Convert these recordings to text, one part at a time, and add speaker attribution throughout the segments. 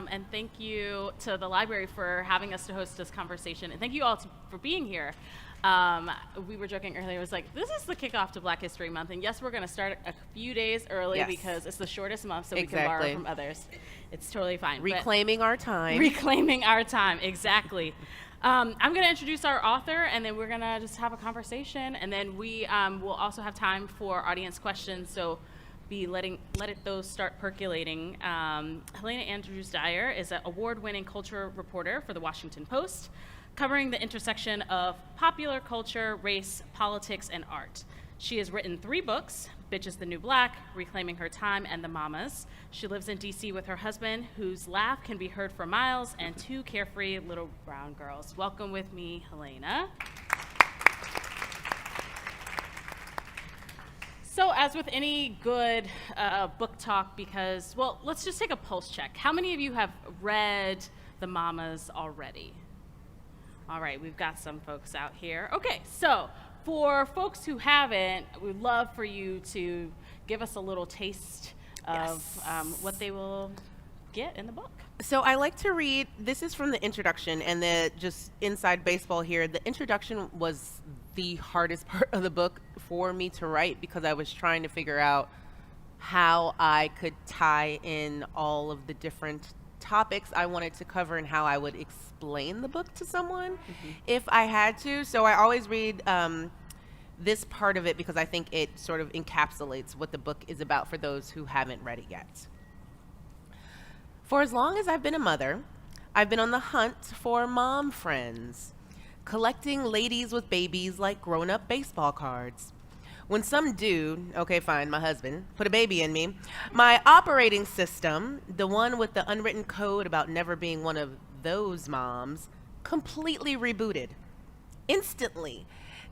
Speaker 1: and thank you to the library for having us to host this conversation. And thank you all for being here. We were joking earlier, it was like, this is the kickoff to Black History Month. And yes, we're going to start a few days early because it's the shortest month, so we can borrow from others. It's totally fine.
Speaker 2: Reclaiming our time.
Speaker 1: Reclaiming our time, exactly. I'm going to introduce our author, and then we're going to just have a conversation. And then we will also have time for audience questions, so let those start percolating. Helena Andrews Dyer is an award-winning culture reporter for the Washington Post, covering the intersection of popular culture, race, politics, and art. She has written 3 books, Bitches the New Black, Reclaiming Her Time, and The Mamas. She lives in D.C. with her husband, whose laugh can be heard for miles, and 2 carefree little brown girls. Welcome with me, Helena. So as with any good book talk, let's just take a pulse check. How many of you have read The Mamas already? All right, we've got some folks out here. Okay, so for folks who haven't, we'd love for you to give us a little taste of what they will get in the book.
Speaker 2: So I like to read, this is from the introduction, and just inside baseball here, the introduction was the hardest part of the book for me to write because I was trying to figure out how I could tie in all of the different topics I wanted to cover and how I would explain the book to someone if I had to. So I always read this part of it because I think it sort of encapsulates what the book is about for those who haven't read it yet. For as long as I've been a mother, I've been on the hunt for mom friends, collecting ladies with babies like grown-up baseball cards. When some dude, okay, fine, my husband, put a baby in me, my operating system, the one with the unwritten code about never being one of those moms, completely rebooted. Instantly,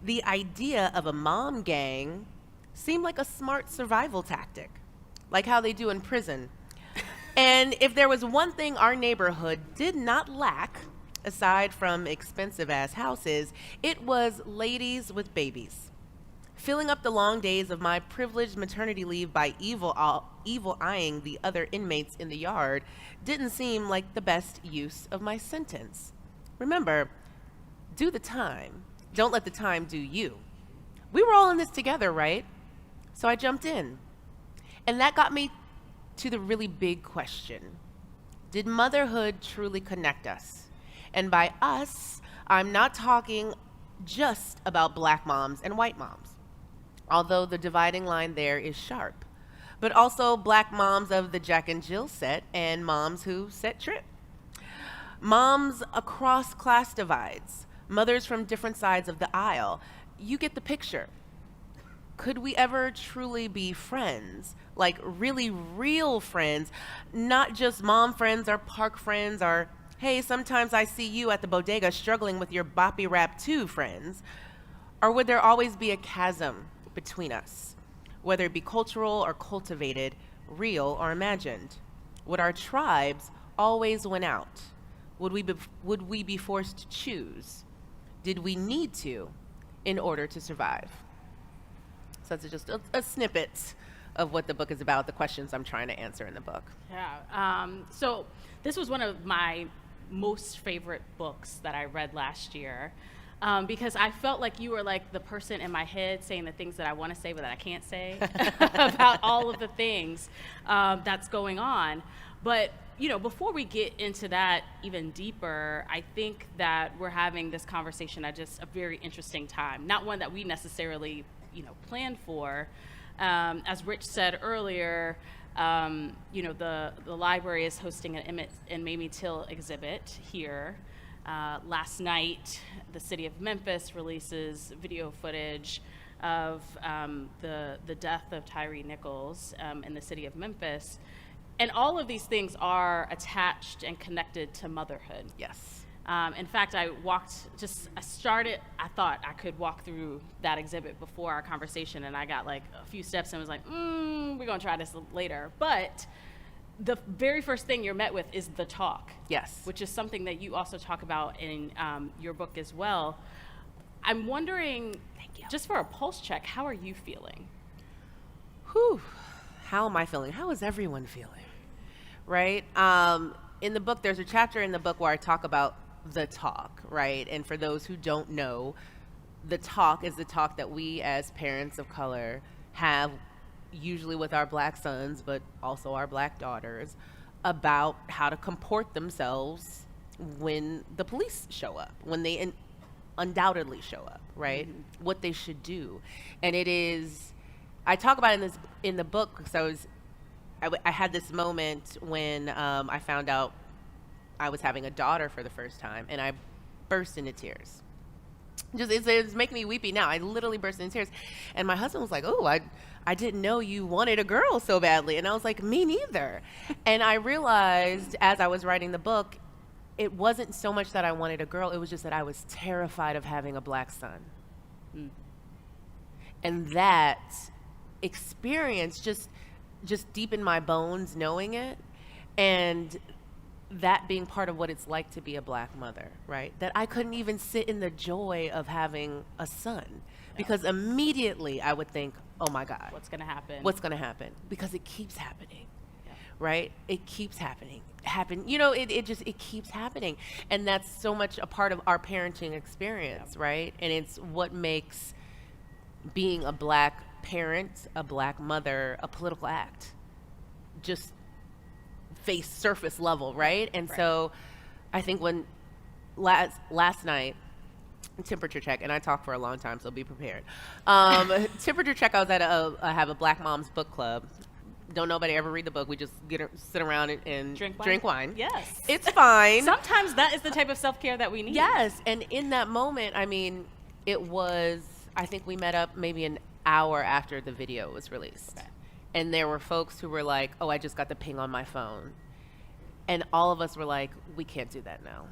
Speaker 2: the idea of a mom gang seemed like a smart survival tactic, like how they do in prison. And if there was one thing our neighborhood did not lack, aside from expensive-ass houses, it was ladies with babies. Filling up the long days of my privileged maternity leave by evil-eyeing the other inmates in the yard didn't seem like the best use of my sentence. Remember, do the time. Don't let the time do you. We were all in this together, right? So I jumped in. And that got me to the really big question. Did motherhood truly connect us? And by us, I'm not talking just about Black moms and white moms, although the dividing line there is sharp, but also Black moms of the Jack and Jill set and moms who set trip. Moms across class divides, mothers from different sides of the aisle. You get the picture. Could we ever truly be friends? Like really real friends, not just mom friends or park friends or, hey, sometimes I see you at the bodega struggling with your boppy rap too, friends. Or would there always be a chasm between us, whether it be cultural or cultivated, real or imagined? Would our tribes always win out? Would we be forced to choose? Did we need to in order to survive? So that's just a snippet of what the book is about, the questions I'm trying to answer in the book.
Speaker 1: Yeah. So this was one of my most favorite books that I read last year because I felt like you were like the person in my head saying the things that I want to say but that I can't say about all of the things that's going on. But, before we get into that even deeper, I think that we're having this conversation at just a very interesting time, not one that we necessarily, planned for. As Rich said earlier, the library is hosting an Emmett and Mamie Till exhibit here. Last night, the city of Memphis releases video footage of the death of Tyree Nichols in the city of Memphis. And all of these things are attached and connected to motherhood.
Speaker 2: Yes.
Speaker 1: In fact, I thought I could walk through that exhibit before our conversation, and I got like a few steps and was like, we're gonna try this later. But the very first thing you're met with is the talk.
Speaker 2: Yes.
Speaker 1: Which is something that you also talk about in your book as well. I'm wondering, just for a pulse check, how are you feeling?
Speaker 2: Whew. How am I feeling? How is everyone feeling? Right? in the book, there's a chapter in the book where I talk about the talk, right? And for those who don't know, the talk is the talk that we as parents of color have, usually with our black sons, but also our black daughters, about how to comport themselves when the police show up, when they undoubtedly show up, right? What they should do. And it is, I talk about it in the book because I had this moment when I found out I was having a daughter for the first time, and I burst into tears. It's making me weepy now. I literally burst into tears, and my husband was like, "Oh, I didn't know you wanted a girl so badly," and I was like, "Me neither." And I realized as I was writing the book, it wasn't so much that I wanted a girl; it was just that I was terrified of having a black son, and that experience just deep in my bones, knowing it, and that being part of what it's like to be a black mother, right? That I couldn't even sit in the joy of having a son because immediately I would think, oh my God,
Speaker 1: What's going to happen?
Speaker 2: what's going to happen? Because it keeps happening,
Speaker 1: Yeah.
Speaker 2: right? It keeps happening. It keeps happening. And that's so much a part of our parenting experience, right? And it's what makes being a black parent, a black mother, a political act. Just face surface level, right? And so I think when last night, temperature check, and I talk for a long time, so be prepared. Temperature check, I was at I have a Black Moms book club. Don't nobody ever read the book. We just sit around and drink wine.
Speaker 1: Yes.
Speaker 2: It's fine.
Speaker 1: Sometimes that is the type of self-care that we need.
Speaker 2: Yes. And in that moment, I mean, I think we met up maybe an hour after the video was released.
Speaker 1: Okay.
Speaker 2: And there were folks who were like, oh, I just got the ping on my phone. And all of us were like, we can't do that now.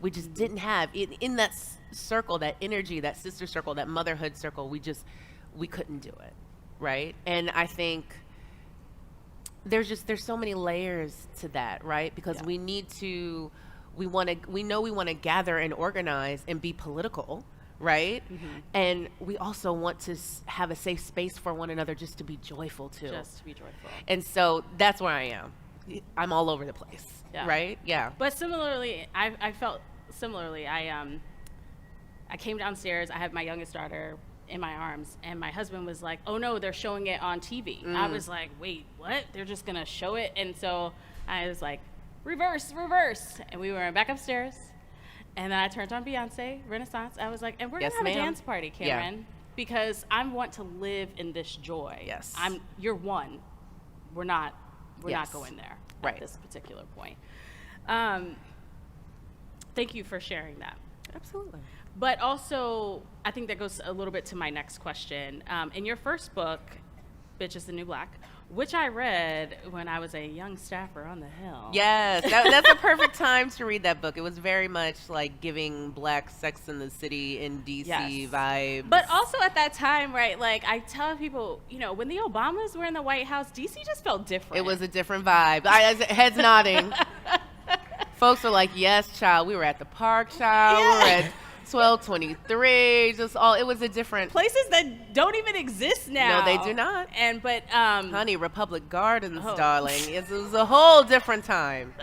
Speaker 2: We just didn't have, in that circle, that energy, that sister circle, that motherhood circle, we couldn't do it, right? And I think there's so many layers to that, right? Because we know we want to gather and organize and be political, right? And we also want to have a safe space for one another just to be joyful too.
Speaker 1: Just to be joyful.
Speaker 2: And so that's where I am. I'm all over the place, right? Yeah.
Speaker 1: But similarly, I felt similarly. I came downstairs. I had my youngest daughter in my arms, and my husband was like, "Oh no, they're showing it on TV." I was like, "Wait, what? They're just gonna show it?" And so I was like, "Reverse, reverse!" And we went back upstairs. And then I turned on Beyonce, Renaissance. I was like, and we're
Speaker 2: Yes,
Speaker 1: gonna have
Speaker 2: ma'am.
Speaker 1: a dance party, Cameron, because I want to live in this joy.
Speaker 2: Yes.
Speaker 1: You're one. We're not
Speaker 2: Yes.
Speaker 1: going there
Speaker 2: Right.
Speaker 1: at this particular point. Thank you for sharing that.
Speaker 2: Absolutely.
Speaker 1: But also, I think that goes a little bit to my next question. In your first book, Bitch is the New Black, which I read when I was a young staffer on the Hill.
Speaker 2: Yes, that's a perfect time to read that book. It was very much like giving Black Sex in the City in DC
Speaker 1: Yes.
Speaker 2: vibes.
Speaker 1: But also at that time, right, like I tell people, when the Obamas were in the White House, DC just felt different.
Speaker 2: it was a different vibe. Heads nodding. Folks were like, yes, child. We were at the park, child.
Speaker 1: Yeah.
Speaker 2: We were at 1223. It was a different.
Speaker 1: places that don't even exist now.
Speaker 2: No, they do not.
Speaker 1: But
Speaker 2: Honey, Republic Gardens,
Speaker 1: Oh.
Speaker 2: darling. It was a whole different time.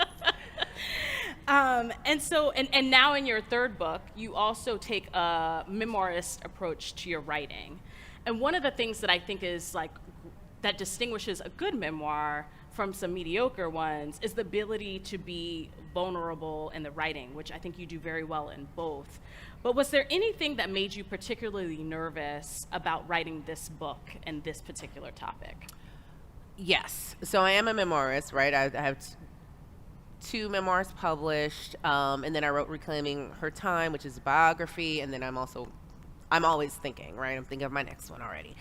Speaker 1: and so and now in your third book, you also take a memoirist approach to your writing. And one of the things that I think is like that distinguishes a good memoir from some mediocre ones is the ability to be vulnerable in the writing, which I think you do very well in both. But was there anything that made you particularly nervous about writing this book and this particular topic?
Speaker 2: Yes. So I am a memoirist, right? I have two memoirs published, and then I wrote Reclaiming Her Time, which is a biography, and then I'm always thinking, right? I'm thinking of my next one already.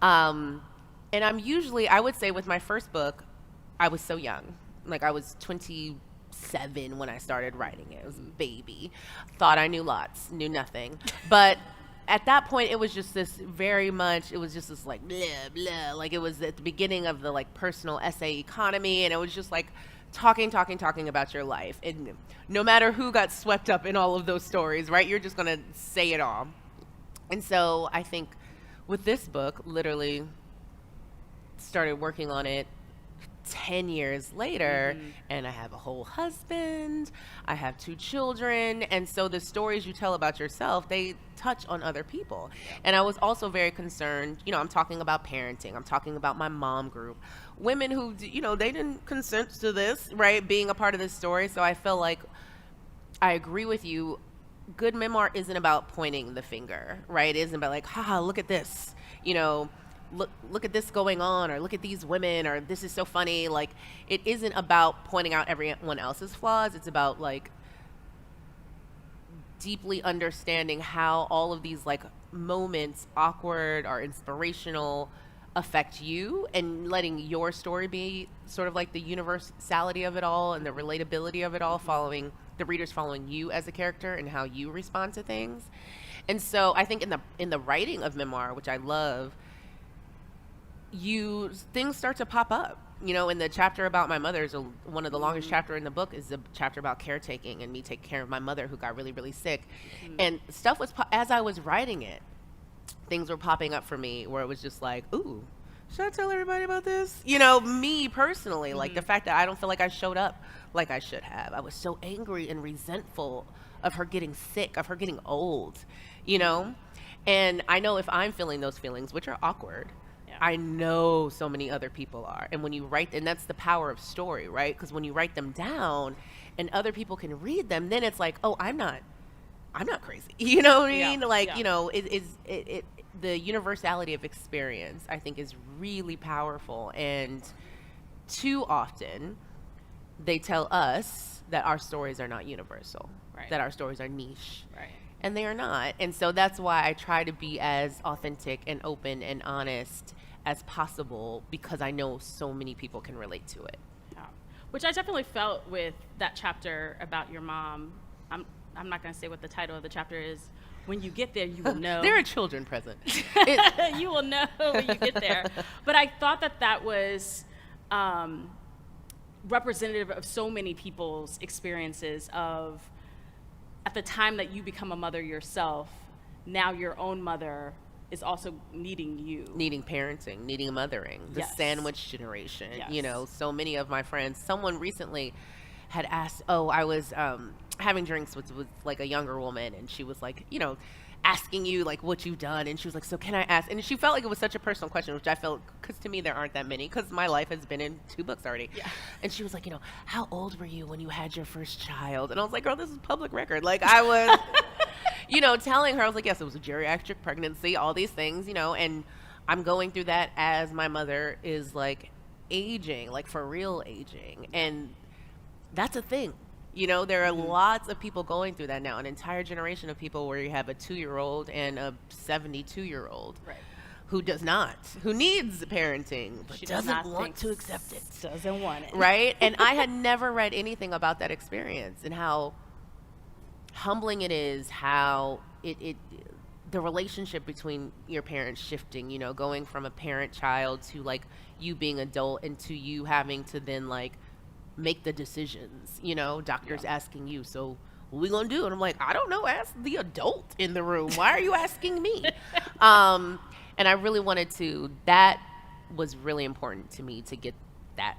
Speaker 2: And I would say with my first book, I was so young. Like I was 27 when I started writing it. I was a baby. Thought I knew lots, knew nothing. But at that point, it was just this like blah, blah. Like it was at the beginning of the like personal essay economy. And it was just like talking about your life. And no matter who got swept up in all of those stories, right? You're just going to say it all. And so I think with this book, literally started working on it 10 years later, and I have a whole husband, I have 2 children, and so the stories you tell about yourself, they touch on other people. And I was also very concerned, I'm talking about parenting, I'm talking about my mom group, women who, they didn't consent to this, right, being a part of this story. So I feel like I agree with you. Good memoir isn't about pointing the finger, right? It isn't about like, haha, look at this, look at this going on, or look at these women, or this is so funny. Like, it isn't about pointing out everyone else's flaws. It's about like deeply understanding how all of these like moments, awkward or inspirational, affect you, and letting your story be sort of like the universality of it all and the relatability of it all, following the readers, following you as a character and how you respond to things. And so I think in the writing of memoir, which I love, things start to pop up. In the chapter about my mother, one of the longest chapter in the book is a chapter about caretaking and me taking care of my mother who got really, really sick. And stuff was, as I was writing it, things were popping up for me where it was just like, ooh, should I tell everybody about this? Me personally, like the fact that I don't feel like I showed up like I should have. I was so angry and resentful of her getting sick, of her getting old, And I know if I'm feeling those feelings, which are awkward, I know so many other people are. And when you write, and that's the power of story, right? Because when you write them down and other people can read them, then it's like, oh, I'm not crazy. You know what I mean? Like, the universality of experience, I think, is really powerful. And too often they tell us that our stories are not universal, that our stories are niche. Right. And they are not. And so that's why I try to be as authentic and open and honest as possible, because I know so many people can relate to it.
Speaker 1: Yeah. Which I definitely felt with that chapter about your mom. I'm not going to say what the title of the chapter is. When you get there, you will know.
Speaker 2: There are children present.
Speaker 1: You will know when you get there. But I thought that was representative of so many people's experiences of, at the time that you become a mother yourself, now your own mother is also needing you.
Speaker 2: Needing parenting, needing mothering, the sandwich generation. So many of my friends, someone recently had asked, I was having drinks with like a younger woman, and she was like, asking you like what you've done, and she was like, so can I ask? And she felt like it was such a personal question, which I felt, because to me there aren't that many, because my life has been in 2 books already. And she was like, how old were you when you had your first child? And I was like, girl, this is public record. Like, I was telling her, I was like, yes, it was a geriatric pregnancy, all these things, and I'm going through that as my mother is like aging, like for real aging. And that's a thing. There are lots of people going through that now, an entire generation of people where you have a 2-year-old and a 72-year-old who needs parenting, but doesn't want to accept it.
Speaker 1: Doesn't want it.
Speaker 2: Right? And I had never read anything about that experience and how humbling it is, how the relationship between your parents shifting, going from a parent-child to like you being adult, and to you having to then like make the decisions, doctors asking you, so what we gonna do? And I'm like, I don't know, ask the adult in the room. Why are you asking me? And I really wanted to, that was really important to me, to get that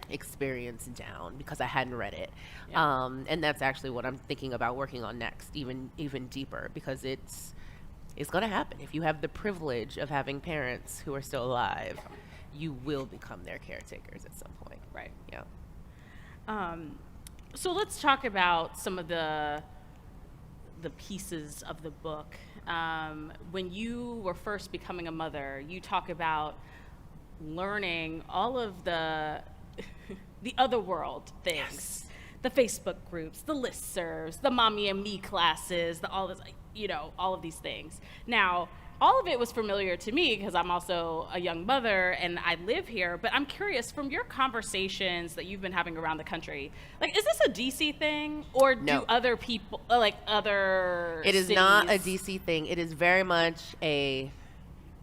Speaker 2: experience down, because I hadn't read it. And that's actually what I'm thinking about working on next, even deeper, because it's gonna happen. If you have the privilege of having parents who are still alive, you will become their caretakers at some point.
Speaker 1: Right.
Speaker 2: Yeah.
Speaker 1: So let's talk about some of the pieces of the book. When you were first becoming a mother, you talk about learning all of the other world things, the Facebook groups, the listservs, the Mommy and Me classes, all of these things. Now, all of it was familiar to me because I'm also a young mother and I live here, but I'm curious, from your conversations that you've been having around the country, like, is this a DC thing, or do other people, like other
Speaker 2: It is
Speaker 1: cities?
Speaker 2: not a DC thing. It is very much a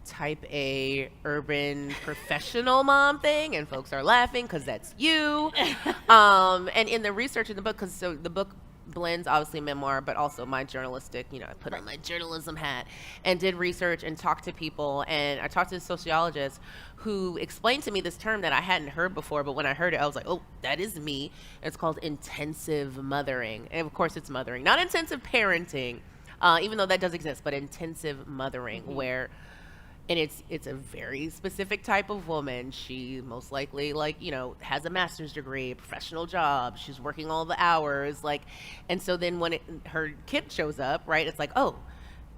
Speaker 2: type A urban professional mom thing, and folks are laughing because that's you. And in the research in the book, because so the book blends obviously memoir, but also my journalistic, I put on my journalism hat and did research and talked to people. And I talked to a sociologist who explained to me this term that I hadn't heard before, but when I heard it, I was like, oh, that is me. It's called intensive mothering. And of course it's mothering, not intensive parenting, even though that does exist, but intensive mothering, where, and it's a very specific type of woman. She most likely has a master's degree, professional job. She's working all the hours, and so then when her kid shows up, right, it's like, oh,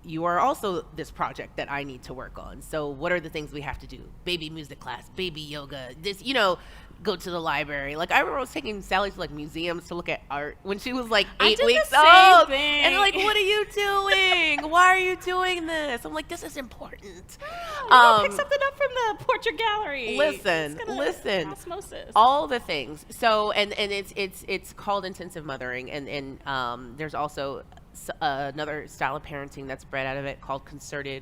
Speaker 2: you are also this project that I need to work on. So what are the things we have to do? Baby music class, baby yoga, this, go to the library. I remember I was taking Sally to museums to look at art when she was 8 weeks old. And they're like, what are you doing? Why are you doing this? I'm like, this is important.
Speaker 1: Pick something up from the portrait gallery.
Speaker 2: Listen.
Speaker 1: Osmosis.
Speaker 2: All the things. So and it's called intensive mothering, and there's also another style of parenting that's bred out of it called concerted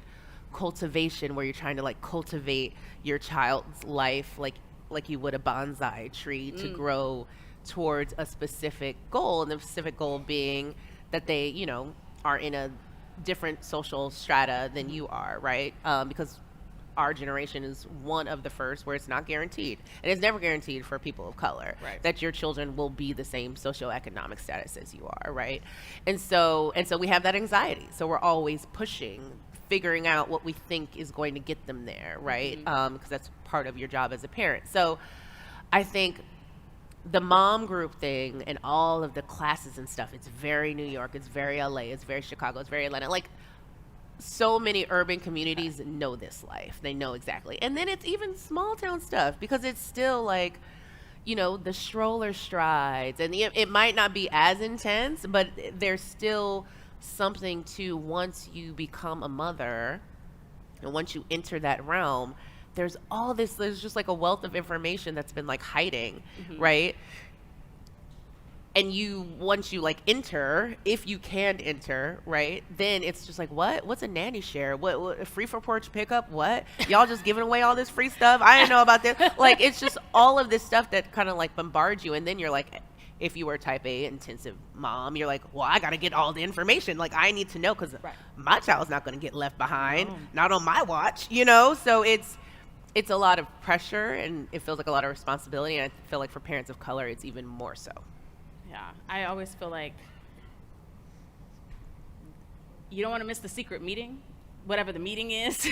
Speaker 2: cultivation, where you're trying to cultivate your child's life like you would a bonsai tree to grow towards a specific goal, and the specific goal being that they are in a different social strata than you are, right? Because our generation is one of the first where it's not guaranteed, and it's never guaranteed for people of color,
Speaker 1: right,
Speaker 2: that your children will be the same socioeconomic status as you are, right? And so we have that anxiety, so we're always pushing, figuring out what we think is going to get them there, right? Because that's part of your job as a parent. So I think the mom group thing and all of the classes and stuff, it's very New York, it's very LA, it's very Chicago, it's very Atlanta. So many urban communities know this life. They know exactly. And then it's even small town stuff, because it's still the stroller strides, and it might not be as intense, but there's still something to, once you become a mother and once you enter that realm, there's just a wealth of information that's been hiding, right? And once you enter, if you can enter, right, then it's just what's a nanny share? What a free for porch pickup? What? Y'all just giving away all this free stuff? I didn't know about this. It's just all of this stuff that kind of bombards you. And then you're if you were type A intensive mom, you're well, I got to get all the information. I need to know, because my child's not going to get left behind, not on my watch, So it's a lot of pressure, and it feels like a lot of responsibility. And I feel for parents of color, it's even more so.
Speaker 1: Yeah, I always feel you don't want to miss the secret meeting, whatever the meeting is.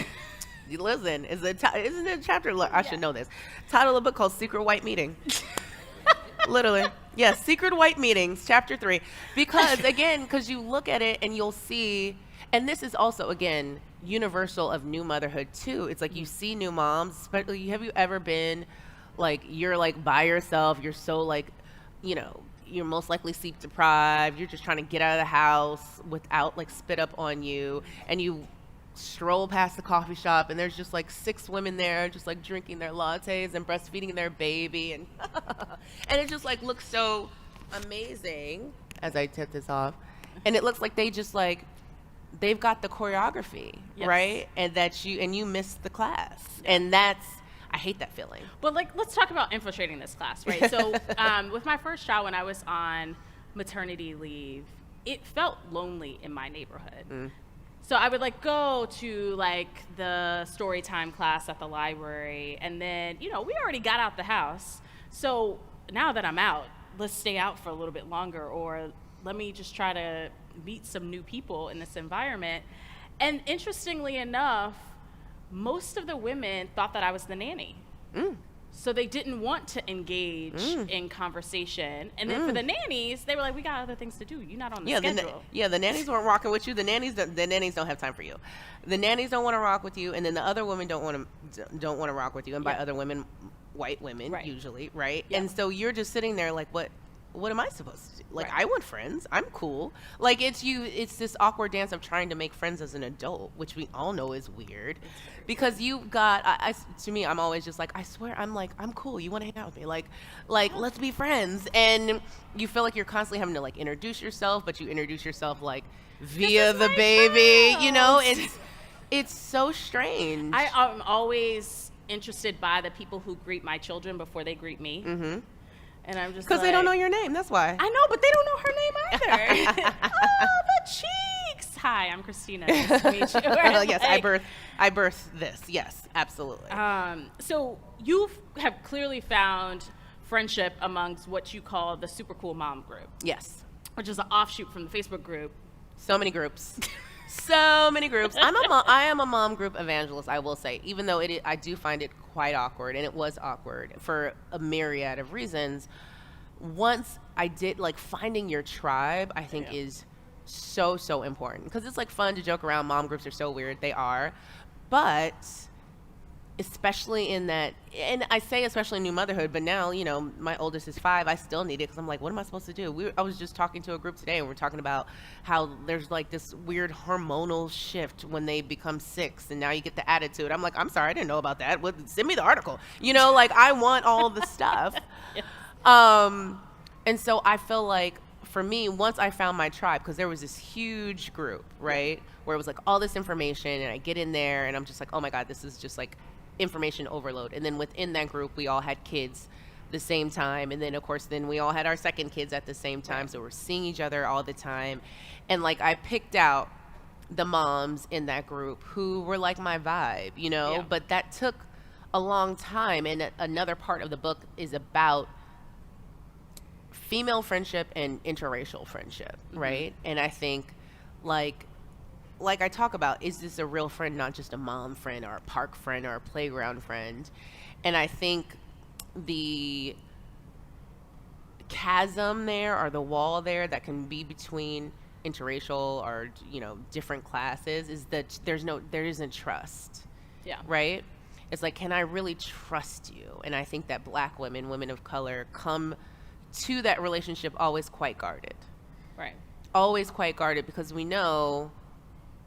Speaker 2: Listen, isn't it a chapter? Look, I should know this. Title of a book called Secret White Meeting. Literally. Yes, Secret White Meetings, chapter 3. Because you look at it and you'll see, and this is also, again, universal of new motherhood too. It's you see new moms, especially, have you ever been you're by yourself, you're so you're most likely sleep deprived, you're just trying to get out of the house without spit up on you, and you stroll past the coffee shop and there's just 6 women there just drinking their lattes and breastfeeding their baby, and and it just looks so amazing as I tip this off, and it looks like they just they've got the choreography, yes, right, and that you missed the class, and that's, I hate that feeling.
Speaker 1: But let's talk about infiltrating this class, right? So with my first child, when I was on maternity leave, it felt lonely in my neighborhood. So I would go to the story time class at the library, and then, we already got out the house. So now that I'm out, let's stay out for a little bit longer, or let me just try to meet some new people in this environment. And interestingly enough, most of the women thought that I was the nanny. So they didn't want to engage in conversation. And then for the nannies, they were we got other things to do. You're not on the schedule.
Speaker 2: The nannies weren't rocking with you. The nannies don't have time for you. The nannies don't want to rock with you, and then the other women don't want to rock with you. And by other women, white women, right, usually, right? Yeah. And so you're just sitting there what am I supposed to do? Right. I want friends. I'm cool. It's this awkward dance of trying to make friends as an adult, which we all know is weird. Because you got, to me, I'm always just I swear, I'm cool. You want to hang out with me? Let's be friends. And you feel you're constantly having to introduce yourself, but you introduce yourself via the baby. Child. It's so strange.
Speaker 1: I'm always interested by the people who greet my children before they greet me. And I'm just
Speaker 2: because they don't know your name. That's why.
Speaker 1: I know, but they don't know her name either. Oh, the cheeks. Hi, I'm Christina. Nice to meet you.
Speaker 2: Well, yes,
Speaker 1: Like,
Speaker 2: I birthed this. Yes, absolutely.
Speaker 1: So you have clearly found friendship amongst what you call the Super Cool Mom group,
Speaker 2: Yes.
Speaker 1: which is an offshoot from the Facebook group.
Speaker 2: So many groups. So many groups. I am a mom group evangelist, I will say, even though I do find it quite awkward, and it was awkward for a myriad of reasons. Once I did, like, finding your tribe, I think
Speaker 1: Yeah.
Speaker 2: is so, so important, because it's like fun to joke around. Mom groups are so weird. They are. But especially in that, and I say especially in new motherhood, but now, my oldest is 5, I still need it, because I'm like, what am I supposed to do? I was just talking to a group today, and we're talking about how there's like this weird hormonal shift when they become 6, and now you get the attitude. I'm like, I'm sorry, I didn't know about that. Send me the article. Like, I want all the stuff. And so I feel like, for me, once I found my tribe, because there was this huge group, right, where it was like all this information, and I get in there and I'm just like, oh my God, this is just like information overload. And then within that group, we all had kids the same time. And then, of course, then we all had our second kids at the same time. So we're seeing each other all the time. And like, I picked out the moms in that group who were like my vibe,
Speaker 1: Yeah.
Speaker 2: but that took a long time. And another part of the book is about female friendship and interracial friendship, right? And I think, like I talk about, is this a real friend, not just a mom friend or a park friend or a playground friend? And I think the chasm there, or the wall there, that can be between interracial or different classes, is that there isn't trust,
Speaker 1: Yeah.
Speaker 2: right? It's like, can I really trust you? And I think that Black women of color, come to that relationship always quite guarded.
Speaker 1: Right.
Speaker 2: Always quite guarded, because we know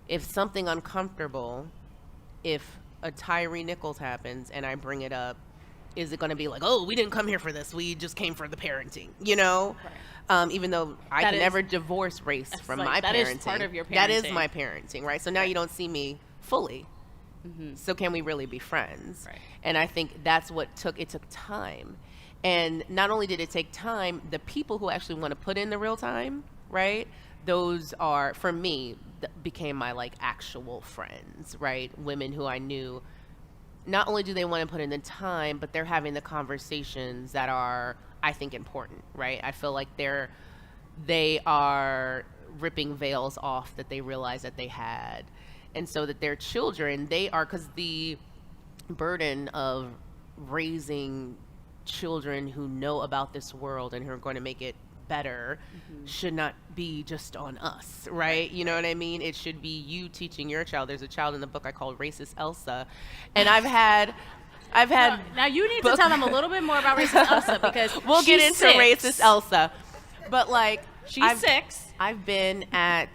Speaker 2: if something uncomfortable, if a Tyree Nichols happens and I bring it up, is it going to be like, oh, we didn't come here for this, we just came for the parenting,
Speaker 1: Right.
Speaker 2: Even though I
Speaker 1: That
Speaker 2: can
Speaker 1: is-
Speaker 2: never divorce race from
Speaker 1: like,
Speaker 2: my
Speaker 1: that
Speaker 2: parenting.
Speaker 1: is part of your
Speaker 2: That is
Speaker 1: parenting.
Speaker 2: my parenting, right? So now you don't see me fully. So can we really be friends?
Speaker 1: Right.
Speaker 2: And I think that's what it took time. And not only did it take time, the people who actually want to put in the real time, right? Those are, for me, became my like actual friends, right? Women who I knew, not only do they want to put in the time, but they're having the conversations that are, I think, important, right? I feel like they are ripping veils off that they realized that they had. And so that their children, because the burden of raising children who know about this world and who are going to make it better should not be just on us, right? You know what I mean? It should be you teaching your child. There's a child in the book I call Racist Elsa, and I've had
Speaker 1: Now you need to tell them a little bit more about racist Elsa, because
Speaker 2: we'll get
Speaker 1: she's
Speaker 2: into
Speaker 1: 6.
Speaker 2: Racist Elsa, but like,
Speaker 1: She's 6.
Speaker 2: I've been at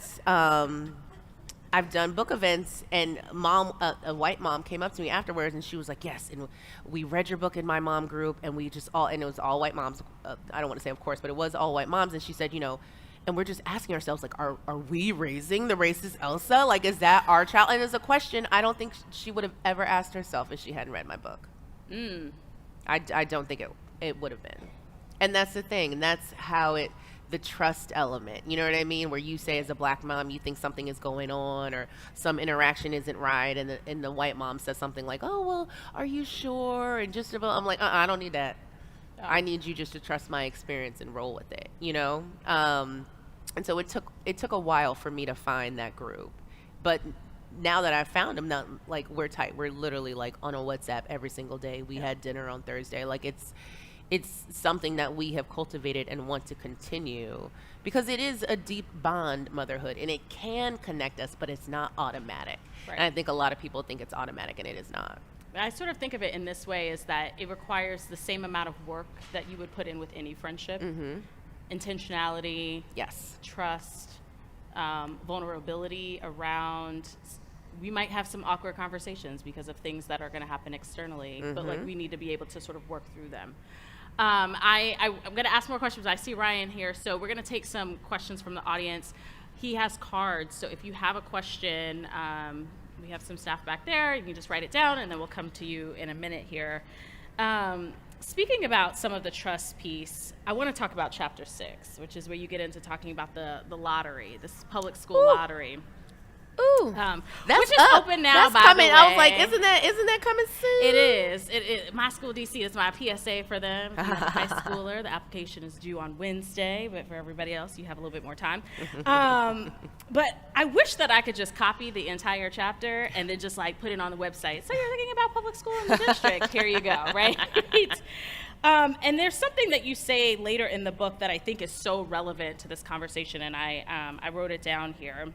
Speaker 2: I've done book events, and a white mom came up to me afterwards, and she was like, yes, and we read your book in my mom group, and and it was all white moms. I don't want to say of course, but it was all white moms. And she said, and we're just asking ourselves, like, are we raising the racist Elsa? Like, is that our child? And it's a question I don't think she would have ever asked herself if she hadn't read my book. I don't think it would have been. And that's the thing, and that's how the trust element, you know what I mean? Where you say, as a Black mom, you think something is going on, or some interaction isn't right, and the white mom says something like, oh, well, are you sure? And just about, I'm like, I don't need that. I need you just to trust my experience and roll with it, And so it took a while for me to find that group, but now that I've found them, now, like, we're tight. We're literally like on a WhatsApp every single day. We had dinner on Thursday. Like, it's something that we have cultivated and want to continue, because it is a deep bond, motherhood, and it can connect us, but it's not automatic.
Speaker 1: Right.
Speaker 2: And I think a lot of people think it's automatic, and it is not.
Speaker 1: I sort of think of it in this way, is that it requires the same amount of work that you would put in with any friendship. Intentionality,
Speaker 2: Yes.
Speaker 1: trust, vulnerability around. We might have some awkward conversations because of things that are going to happen externally, but like, we need to be able to sort of work through them. I'm going to ask more questions. I see Ryan here, so we're going to take some questions from the audience. He has cards, so if you have a question, we have some staff back there. You can just write it down, and then we'll come to you in a minute here. speaking about some of the trust piece, I want to talk about chapter 6, which is where you get into talking about the lottery, this public school lottery.
Speaker 2: Ooh, that's
Speaker 1: which is
Speaker 2: up.
Speaker 1: open now,
Speaker 2: That's
Speaker 1: by
Speaker 2: coming.
Speaker 1: the way.
Speaker 2: I was like, isn't that coming soon?
Speaker 1: It is. My school DC is my PSA for them. If you have a high schooler, the application is due on Wednesday, but for everybody else, you have a little bit more time. But I wish that I could just copy the entire chapter and then just like put it on the website. So you're thinking about public school in the district. Here you go, right? And there's something that you say later in the book that I think is so relevant to this conversation, and I wrote it down here.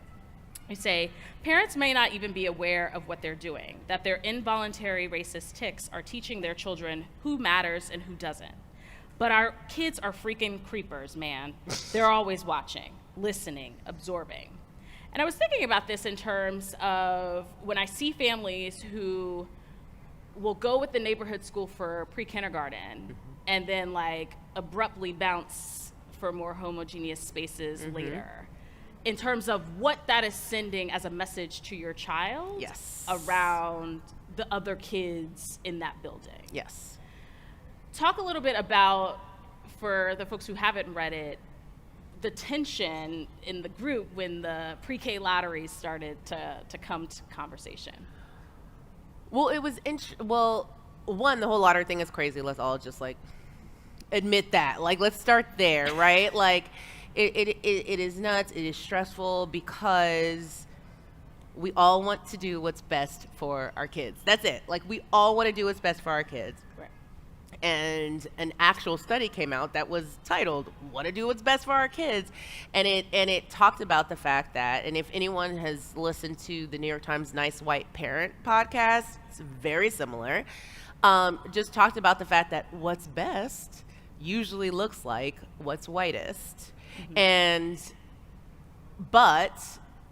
Speaker 1: You say, parents may not even be aware of what they're doing, that their involuntary racist tics are teaching their children who matters and who doesn't. But our kids are freaking creepers, man. They're always watching, listening, absorbing. And I was thinking about this in terms of when I see families who will go with the neighborhood school for pre-kindergarten and then like abruptly bounce for more homogeneous spaces later. In terms of what that is sending as a message to your child around the other kids in that building.
Speaker 2: Yes.
Speaker 1: Talk a little bit about, for the folks who haven't read it, the tension in the group when the pre-K lotteries started to come to conversation.
Speaker 2: Well, it was one, the whole lottery thing is crazy. Let's all just like admit that. Like, let's start there, right? Like, it is nuts. It is stressful because we all want to do what's best for our kids. That's it. Like, we all want to do what's best for our kids.
Speaker 1: Right.
Speaker 2: And an actual study came out that was titled "Want to Do What's Best for Our Kids," and it talked about the fact that, and if anyone has listened to the New York Times Nice White Parent podcast, it's very similar. Just talked about the fact that what's best usually looks like what's whitest. But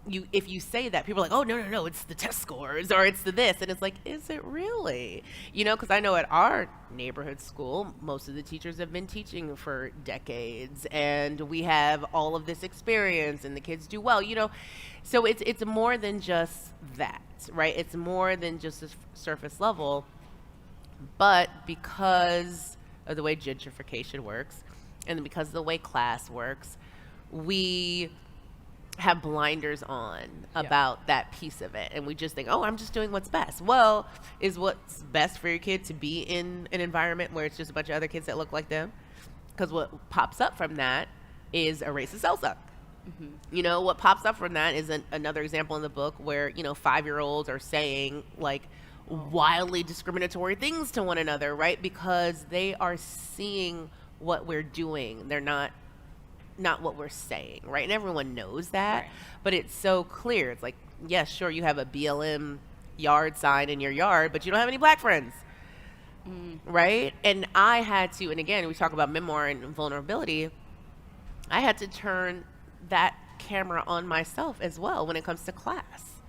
Speaker 2: if you say that, people are like, oh, no, it's the test scores or it's the this. And it's like, is it really? Because I know at our neighborhood school, most of the teachers have been teaching for decades and we have all of this experience and the kids do well, So it's more than just that, right? It's more than just the surface level. But because of the way gentrification works, and because of the way class works, we have blinders on about that piece of it. And we just think, oh, I'm just doing what's best. Well, is what's best for your kid to be in an environment where it's just a bunch of other kids that look like them? Because what pops up from that is a racist cell. What pops up from that is another example in the book where, 5-year-olds are saying like wildly discriminatory things to one another, right? Because they are seeing what we're doing. They're not what we're saying, right? And everyone knows that,
Speaker 1: right.
Speaker 2: But it's so clear. It's like, yes, sure, you have a BLM yard sign in your yard, but you don't have any black friends, right? And I had to, and again, we talk about memoir and vulnerability, I had to turn that camera on myself as well when it comes to class,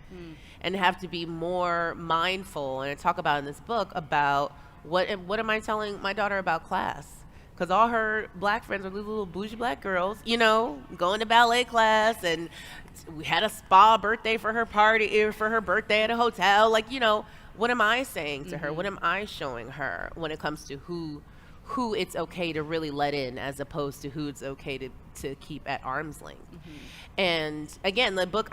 Speaker 2: and have to be more mindful. And I talk about in this book about what am I telling my daughter about class? Because all her black friends are little bougie black girls, going to ballet class, and we had a spa birthday for her birthday at a hotel. Like, what am I saying to her? What am I showing her when it comes to who it's okay to really let in, as opposed to who it's okay to keep at arm's length? And again, the book,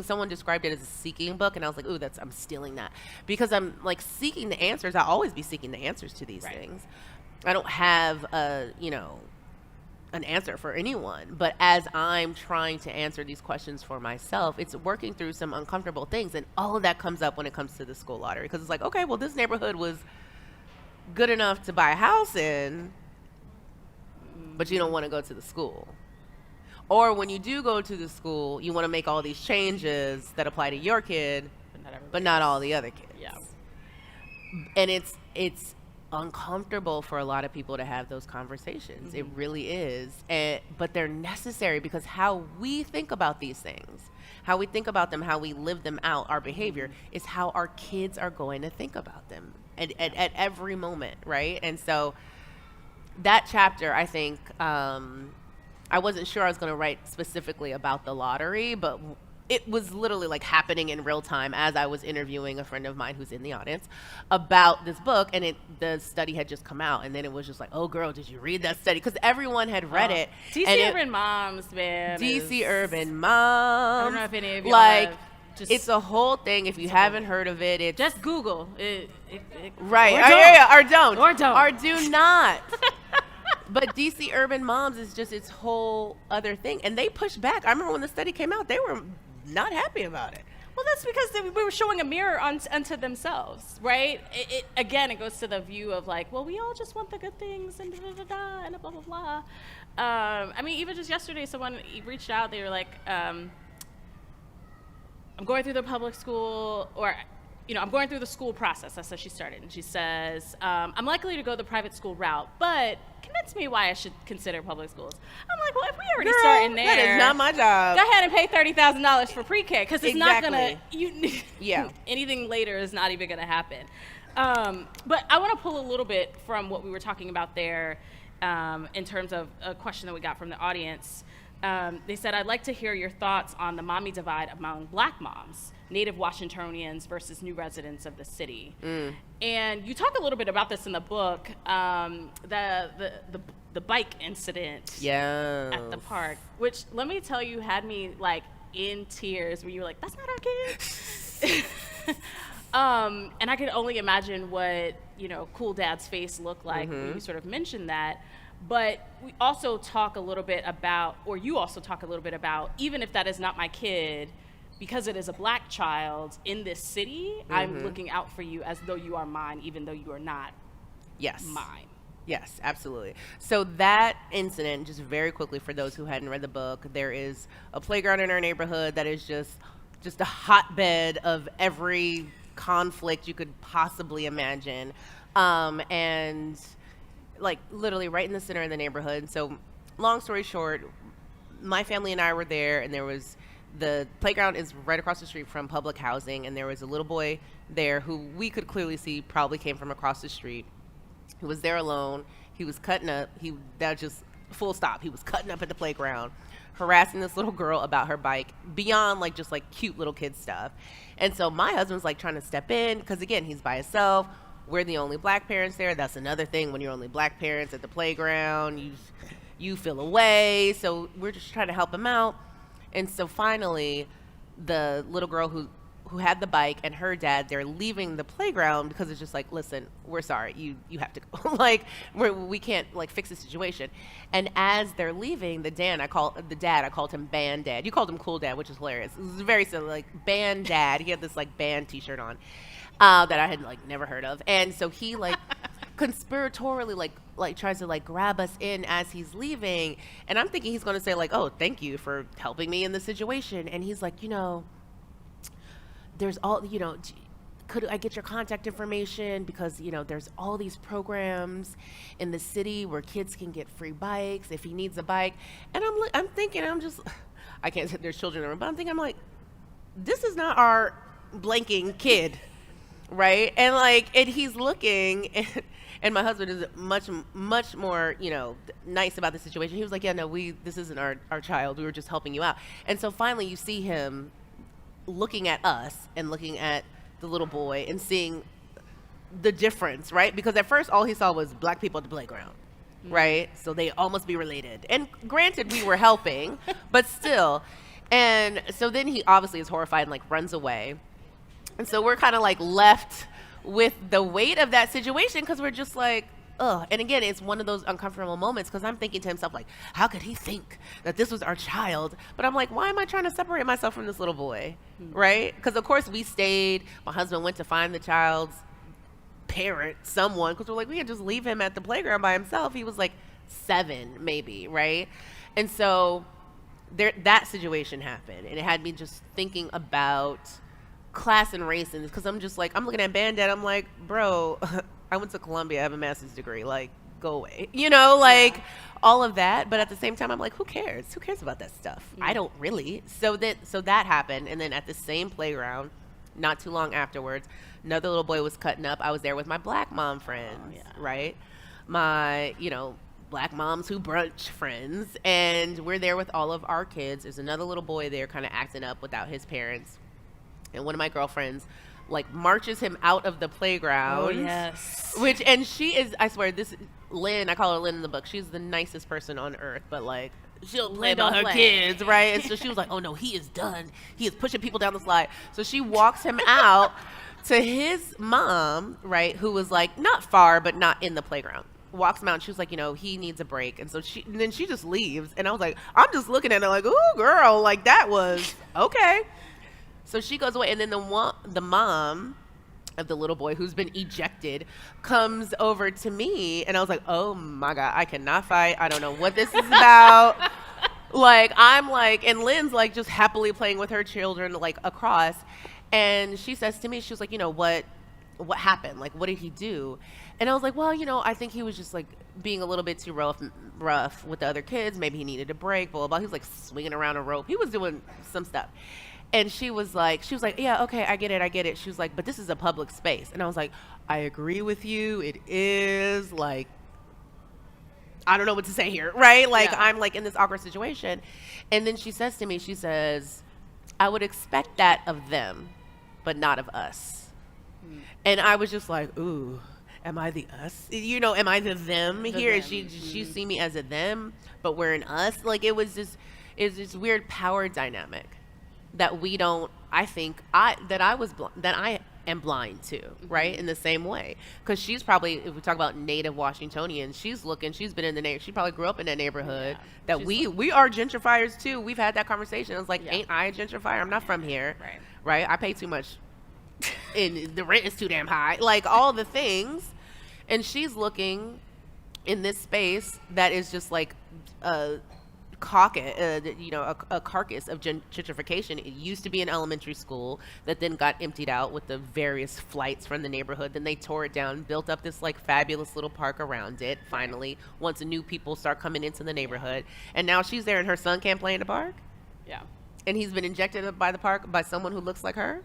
Speaker 2: someone described it as a seeking book, and I was like, ooh, I'm stealing that. Because I'm like seeking the answers. I'll always be seeking the answers to these things. I don't have an answer for anyone, but as I'm trying to answer these questions for myself, it's working through some uncomfortable things, and all of that comes up when it comes to the school lottery. Because it's like, okay, well, this neighborhood was good enough to buy a house in, but you don't want to go to the school. Or when you do go to the school, you want to make all these changes that apply to your kid, but not all the other kids.
Speaker 1: Yeah.
Speaker 2: And it's uncomfortable for a lot of people to have those conversations. It really is. But they're necessary, because how we think about these things, how we think about them, how we live them out, our behavior, is how our kids are going to think about them at every moment, right? And so that chapter, I think, I wasn't sure I was going to write specifically about the lottery, but it was literally like happening in real time as I was interviewing a friend of mine who's in the audience about this book, and the study had just come out, and then it was just like, oh girl, did you read that study? Because everyone had read it.
Speaker 1: DC Urban Moms, man.
Speaker 2: DC Urban
Speaker 1: I
Speaker 2: Moms.
Speaker 1: don't know if any of you
Speaker 2: like
Speaker 1: have. Just,
Speaker 2: it's a whole thing. If you haven't heard of it, it's
Speaker 1: just Google it.
Speaker 2: Right.
Speaker 1: Or
Speaker 2: Oh,
Speaker 1: don't.
Speaker 2: yeah, or don't.
Speaker 1: Or don't.
Speaker 2: Or do not. But DC Urban Moms is just its whole other thing. And they pushed back. I remember when the study came out, they were not happy about it.
Speaker 1: Well, that's because we were showing a mirror unto themselves, right? Again, it goes to the view of like, well, we all just want the good things and da-da-da-da and blah, blah, blah. I mean, even just yesterday, someone reached out. They were like, I'm going through the public school, or, I'm going through the school process. That's how she started. And she says, I'm likely to go the private school route, but convince me why I should consider public schools. I'm like, well, if we already start in there.
Speaker 2: That is not my job.
Speaker 1: Go ahead and pay $30,000 for pre-K, because it's not going
Speaker 2: Exactly. Yeah.
Speaker 1: anything later is not even going to happen. But I want to pull a little bit from what we were talking about there in terms of a question that we got from the audience. They said, I'd like to hear your thoughts on the mommy divide among Black moms, Native Washingtonians versus new residents of the city. And you talk a little bit about this in the book, the bike incident at the park, which, let me tell you, had me like in tears, where you were like, that's not our kid. And I could only imagine what, Cool Dad's face looked like when you sort of mentioned that. But we also talk a little bit about, or you also talk a little bit about, even if that is not my kid, because it is a Black child in this city, I'm looking out for you as though you are mine, even though you are not mine.
Speaker 2: Yes, absolutely. So that incident, just very quickly for those who hadn't read the book, there is a playground in our neighborhood that is just a hotbed of every conflict you could possibly imagine. And like literally right in the center of the neighborhood. So long story short, my family and I were there, and the playground is right across the street from public housing, and there was a little boy there who we could clearly see probably came from across the street. He was there alone. He was cutting up. That was just full stop. He was cutting up at the playground, harassing this little girl about her bike beyond like just like cute little kid stuff. And so my husband's like trying to step in, because again, he's by himself. We're the only Black parents there. That's another thing. When you're only Black parents at the playground, you feel away. So we're just trying to help him out. And so finally, the little girl who had the bike and her dad, they're leaving the playground because it's just like, listen, we're sorry, you have to go. Like we can't like fix the situation. And as they're leaving, the dad, I called him Band Dad. You called him Cool Dad, which is hilarious. It was very silly, like Band Dad. He had this like band T-shirt on that I had like never heard of, and so he like conspiratorially like tries to like grab us in as he's leaving, and I'm thinking he's going to say like, oh, thank you for helping me in this situation. And he's like, there's all, could I get your contact information, because there's all these programs in the city where kids can get free bikes if he needs a bike. And I'm thinking, I can't say there's children in the room, but I'm like, this is not our blanking kid, right? And like, and he's looking, and my husband is much more, nice about the situation. He was like, yeah, no, this isn't our child. We were just helping you out. And so finally you see him looking at us and looking at the little boy and seeing the difference, right? Because at first all he saw was Black people at the playground, right? So they all must be related. And granted, we were helping, but still. And so then he obviously is horrified and like runs away. And so we're kind of like left with the weight of that situation, because we're just like, ugh. And again, it's one of those uncomfortable moments, because I'm thinking to himself, like, how could he think that this was our child? But I'm like, why am I trying to separate myself from this little boy, right? Because of course we stayed. My husband went to find the child's parent, someone, because we're like, we can't just leave him at the playground by himself. He was like 7 maybe, right? And so that situation happened, and it had me just thinking about class and race, and because I'm just like, I'm looking at Band Dad, I'm like, bro, I went to Columbia, I have a master's degree, like, go away, like all of that. But at the same time, I'm like, who cares about that stuff? I don't really. So that happened. And then at the same playground, not too long afterwards, another little boy was cutting up. I was there with my Black mom friends, right? My Black moms who brunch friends, and we're there with all of our kids. There's another little boy there kind of acting up without his parents, and one of my girlfriends like marches him out of the playground.
Speaker 1: Oh, yes.
Speaker 2: Which, and she is, I swear, this Lynn, I call her Lynn in the book, she's the nicest person on earth, but like she'll play about her kids, right? And so she was like, oh no, he is done, he is pushing people down the slide. So she walks him out to his mom, right, who was like not far but not in the playground. Walks him out, and she was like, you know, he needs a break. And so and then she just leaves, and I was like, I'm just looking at her like, ooh girl, like that was okay. So she goes away, and then the mom of the little boy who's been ejected comes over to me, and I was like, oh my God, I cannot fight. I don't know what this is about. Like, I'm like, and Lynn's like just happily playing with her children like across, and she says to me, she was like, you know, what happened? Like, what did he do? And I was like, well, you know, I think he was just like being a little bit too rough with the other kids. Maybe he needed a break, blah, blah, blah. He was like swinging around a rope. He was doing some stuff. And she was like, yeah, okay, I get it. She was like, but this is a public space. And I was like, I agree with you. It is like, I don't know what to say here, right? Like, yeah. I'm like in this awkward situation. And then she says to me, she says, I would expect that of them, but not of us. And I was just like, ooh, am I the us? You know, am I the them here? She see me as a them, but we're an us? Like, it was this weird power dynamic that we don't, I think, that I am blind to, right? In the same way. Because she's probably, if we talk about native Washingtonians, she's been in the neighborhood, she probably grew up in that neighborhood, that we are gentrifiers too. We've had that conversation. I was like, ain't I a gentrifier? I'm not from here, right? I pay too much, and the rent is too damn high, like all the things. And she's looking in this space that is just like a carcass of gentrification. It used to be an elementary school that then got emptied out with the various flights from the neighborhood. Then they tore it down, built up this like fabulous little park around it. Finally, once the new people start coming into the neighborhood, and now she's there, and her son can't play in the park. Yeah, and he's been injected by the park by someone who looks like her.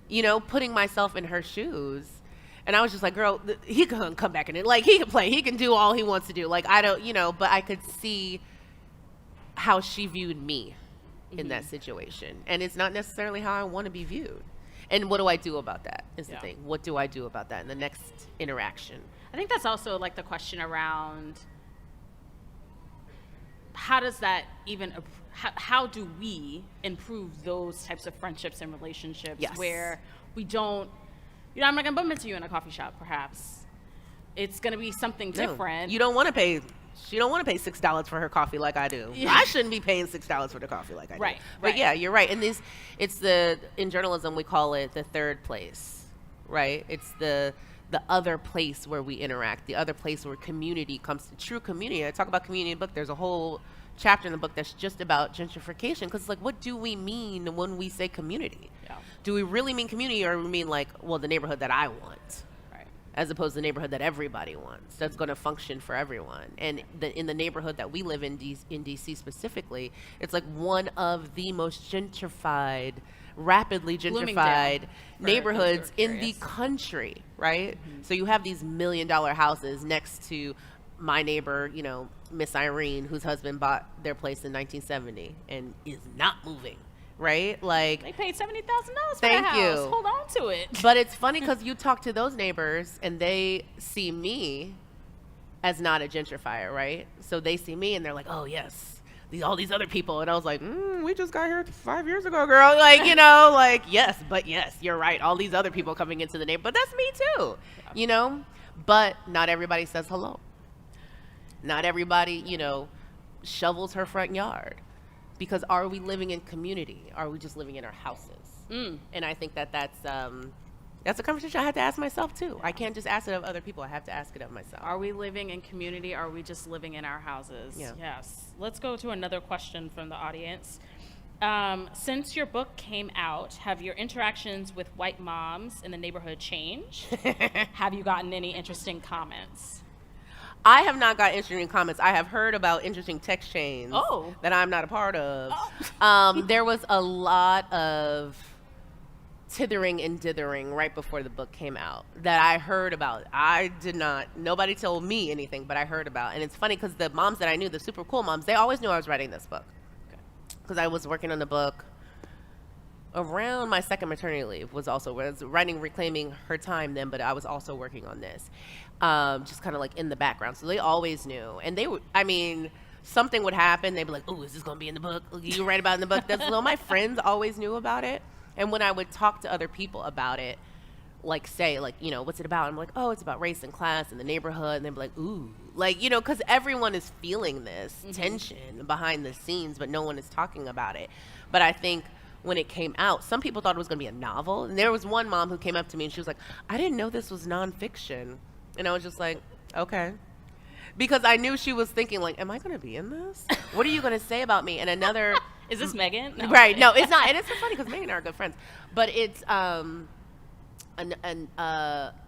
Speaker 2: You know, putting myself in her shoes. And I was just like, girl, he can come back in it. Like, he can play. He can do all he wants to do. Like, I don't, you know, but I could see how she viewed me in that situation. And it's not necessarily how I want to be viewed. And what do I do about that is the thing. What do I do about that in the next interaction?
Speaker 1: I think that's also like the question around how does that even, how do we improve those types of friendships and relationships where we don't, you know, I'm not going to bump into you in a coffee shop, perhaps. It's going to be something different.
Speaker 2: You don't want to pay, she don't want to pay $6 for her coffee like I do. Yeah. I shouldn't be paying $6 for the coffee like I do. But yeah, you're right. And in journalism, we call it the third place, right? It's the other place where we interact, the other place where community comes to true community. I talk about community in the book. There's a whole chapter in the book that's just about gentrification, because it's like, what do we mean when we say community? Yeah. Do we really mean community, or we mean like, well, the neighborhood that I want, as opposed to the neighborhood that everybody wants, that's going to function for everyone? And in the neighborhood that we live in DC specifically, it's like one of the most gentrified, rapidly gentrified neighborhoods in the country, right? Mm-hmm. So you have these $1 million houses next to my neighbor, you know, Miss Irene, whose husband bought their place in 1970 and is not moving, right? Like,
Speaker 1: they paid $70,000 for the house. Hold on to it.
Speaker 2: But it's funny because you talk to those neighbors and they see me as not a gentrifier, right? So they see me and they're like, oh yes, all these other people. And I was like, we just got here 5 years ago, girl. Like, you know, like, yes, you're right. All these other people coming into the neighborhood, but that's me too, you know? But not everybody says hello. Not everybody, you know, shovels her front yard. Because are we living in community? Are we just living in our houses? And I think that's a conversation I have to ask myself too. I can't just ask it of other people. I have to ask it of myself.
Speaker 1: Are we living in community? Are we just living in our houses? Yeah. Yes. Let's go to another question from the audience. Since your book came out, have your interactions with white moms in the neighborhood changed? Have you gotten any interesting comments?
Speaker 2: I have not got interesting comments. I have heard about interesting text chains that I'm not a part of. There was a lot of tithering and dithering right before the book came out that I heard about. I did not, nobody told me anything, but I heard about. And it's funny because the moms that I knew, the super cool moms, they always knew I was writing this book. Because I was working on the book around my second maternity leave, was writing Reclaiming Her Time then, but I was also working on this. Just kind of like in the background. So they always knew. And they would, I mean, something would happen. They'd be like, oh, is this going to be in the book? You write about it in the book? Well, my friends always knew about it. And when I would talk to other people about it, like say, like, you know, what's it about? I'm like, oh, it's about race and class and the neighborhood. And they'd be like, ooh, like, you know, because everyone is feeling this tension behind the scenes, but no one is talking about it. But I think when it came out, some people thought it was going to be a novel. And there was one mom who came up to me and she was like, I didn't know this was nonfiction. And I was just like, okay. Because I knew she was thinking, like, am I going to be in this? What are you going to say about me? And another...
Speaker 1: Is this Megan? No.
Speaker 2: Right. No, it's not. And it's so funny because Megan and I are good friends. But it's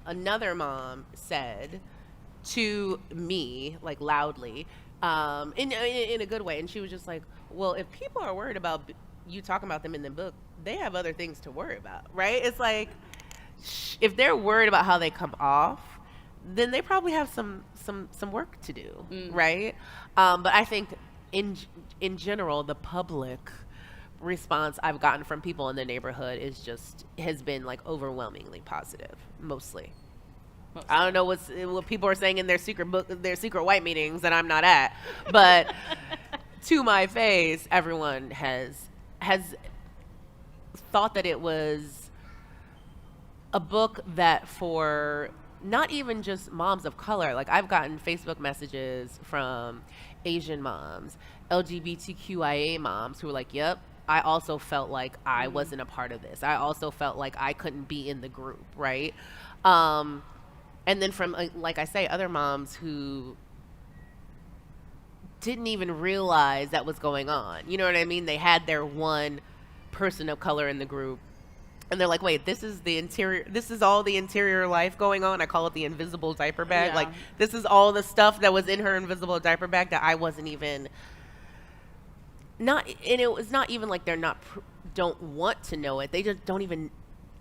Speaker 2: another mom said to me, like loudly, in a good way. And she was just like, well, if people are worried about you talking about them in the book, they have other things to worry about. Right. It's like, if they're worried about how they come off, then they probably have some work to do. Right. But I think in general, the public response I've gotten from people in the neighborhood has been like overwhelmingly positive, mostly. I don't know what people are saying in their secret white meetings that I'm not at, but to my face, everyone has thought that it was a book that for not even just moms of color, like I've gotten Facebook messages from Asian moms, LGBTQIA moms who were like, yep, I also felt like I wasn't a part of this. I also felt like I couldn't be in the group, right? And then from, like I say, other moms who didn't even realize that was going on. You know what I mean? They had their one person of color in the group. And they're like, wait, this is all the interior life going on. I call it the invisible diaper bag.
Speaker 1: Yeah.
Speaker 2: Like, this is all the stuff that was in her invisible diaper bag that I wasn't even and it was not even like they're don't want to know it. They just don't even